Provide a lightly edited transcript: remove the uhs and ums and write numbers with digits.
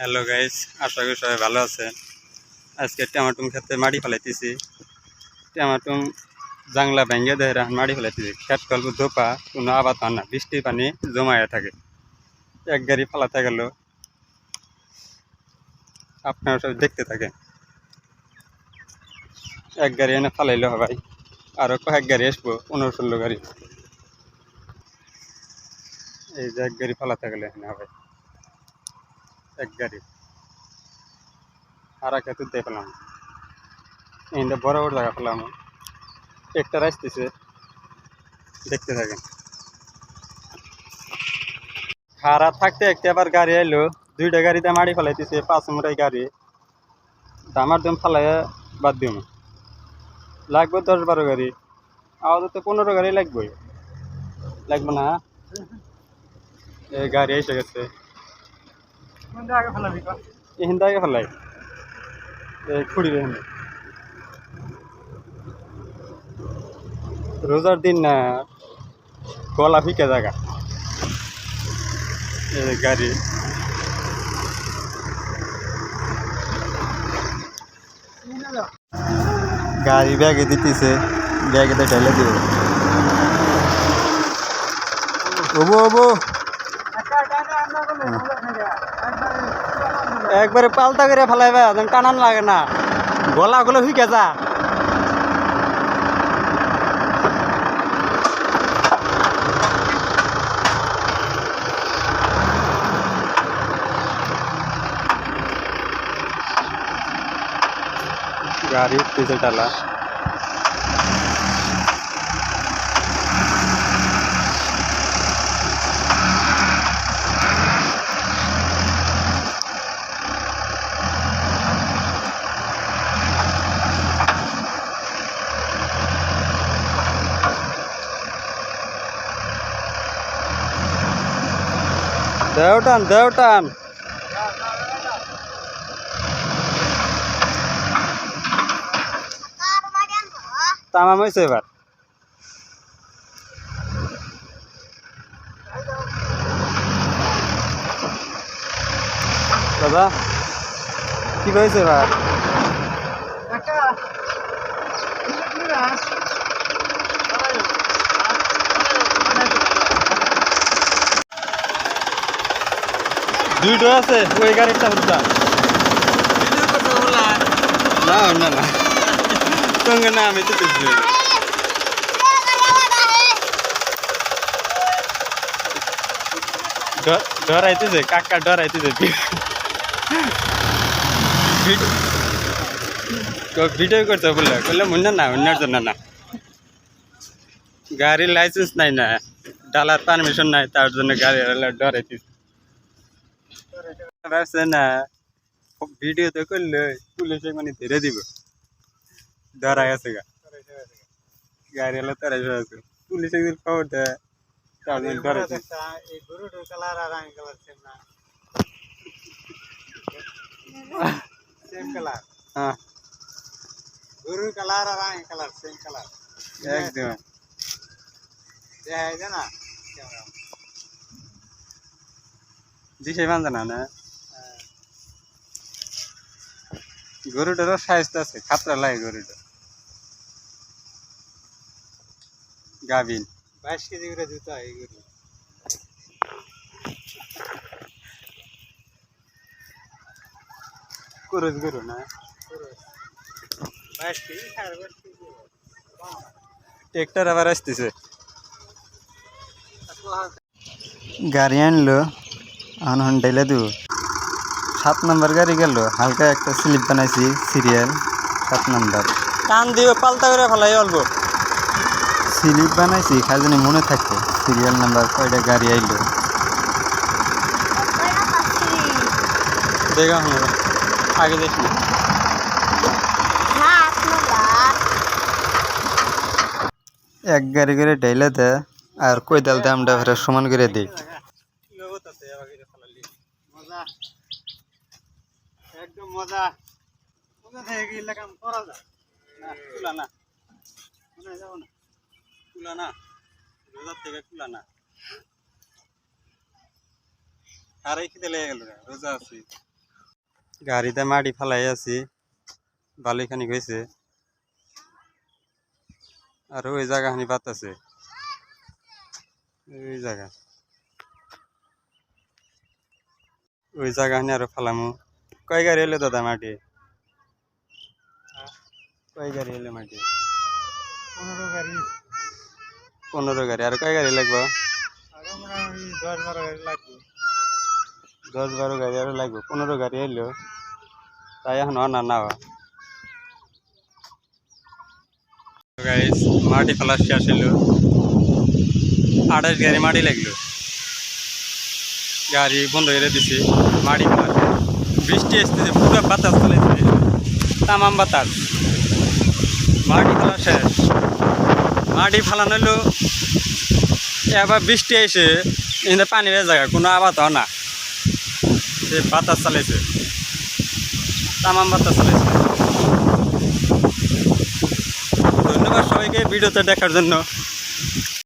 Hello guys, আশা করি সবাই ভালো আছেন। আজকে টমাটম খেতে মাটি ফেলাইতেছি। টমাটম জাংলা ভেঙে দেয় মাটি ফেলাইতেছি। খেত কল্প ধোপা, কোনো আবাদ হয় না, বৃষ্টির পানি জমায়ে থাকে। এক গাড়ি ফালাতে গেল, আপনারা সব দেখতে থাকেন। এক গাড়ি এনে ফালাইলো ভাই, আরও কয়েক গাড়ি আসবো, 15-16 গাড়ি। এই যে এক গাড়ি ফালাতে গেলে এখানে ভাই, এক গাড়ি আর এক খেতে দিয়ে ফেলাম। এইটা বড় বড় জায়গা ফেলাম, ট্রেক্টর আসতেছে, দেখতে থাকেন। খারাপ থাকতে একটা আবার গাড়ি এলো, দুইটা গাড়িতে মাটি ফেলাইতেছে, 5 নম্বরের গাড়ি। দামার দাম ফালাই বাদ দিব, লাগবে 10-12 গাড়ি, আমাদের তো 15 গাড়ি লাগবে। লাগবে না, এই গাড়ি এসে গেছে। এখান থেকে ফেলাই এই খুঁড়ি এখানে। রোজার দিন না, গলা ফিকে জায়গা এই গাড়ি। গাড়ি ব্যাগে দিতেছে, ব্যাগেতে ঢেলে দিব। ওবো ওবো একবারে পাল্টা করে ফেলাইবে, টানান লাগে না, গলাগুলো ফিকে যা। गाड़ी पीछे डाला देवटान देवटान तामा में से बार दादा की भाई से बार দুইটো আছে ওই গাড়িটা বুঝা না না না সঙ্গে না আমি তো বুঝি ডরাইতেছে কাকা ডরাইতেছে ভিডিও করতে বললে বললে মনে না অন্যের জন্য না গাড়ির লাইসেন্স নাই না ডালার পারমিশন নাই তার জন্য গাড়ি ডরাইতেছে না ভিডিও তো করলে পুলিশে মানে ধরে দিব ডরা গেছে গাড়ি হলো তারা আছে পুলিশে যদি খবর দেয় তার জন্য ডরাইছে सेम कलर हाँ गुरु कलर और आए कलर सेम कलर एकदम ये है ना जी से मान जाना ना गुरु डरो साइज से खतरा लाए गुरु डर गाविन 22 केजी का जूता है गुरु कुरुज गुरु ना ट्रैक्टर আবার আসতেছে গাড়ি আনলো আনহন ডাইলে দিব 7 নম্বর গাড়ি গেল হালকা একটা স্লিপ বানাইছি সিরিয়াল 7 নম্বর কান দিয়ে পাল্টা করে ফেলাই অল্প স্লিপ বানাইছি খালি মনে থাকে সিরিয়াল নাম্বার কয়টা গাড়ি আইলো দেখা হলো आगे देखना एक गाड़ी करे ढेले दे और कोई दल दाम डा फिर समान करे दे एकदम मजा मजा থাকে কি লাগাম করা যায় না কুলা না মনে যাও না কুলা না রোজা থেকে কুলা না আর এই খিদে লেগে গেল রোজা আছে গাড়িতে মাটি ফালাই আছি, বালিখানি হয়েছে, আর ওই জায়গাখানি বাত আছে, ওই জায়গা আরো ফালামু। কয় গাড়ি এলো দাদা মাটি? কয় গাড়ি এলো মাটি? 15 গাড়ি। 15 গাড়ি। আর কয় গাড়ি লাগবে? আরো মনে হয় 10-12 গাড়ি লাগবে। 10-12 গাড়ি আরো লাগবে। 15 গাড়ি এলো, তাই এখন না গাইস, মাটি ফেলা শেষ হলো। 28 গাড়ি মাটি লাগলো, গাড়ি বন্ধ করে দিছি। মাটি ফেলা শেষ। বৃষ্টি আসতেছে, পুরো বাতাস চলেছে, তামাম বাতাস। মাটি ফেলা শেষ। মাটি ফালানো হলো, এবার বৃষ্টি এসে এখানে পানি হয়ে জায়গা কোনো আবাদ হয় না, সে বাতাস চালাইছে, তামাম বাতাস চালাইছে। ধন্যবাদ সবাইকে ভিডিওতে দেখার জন্য।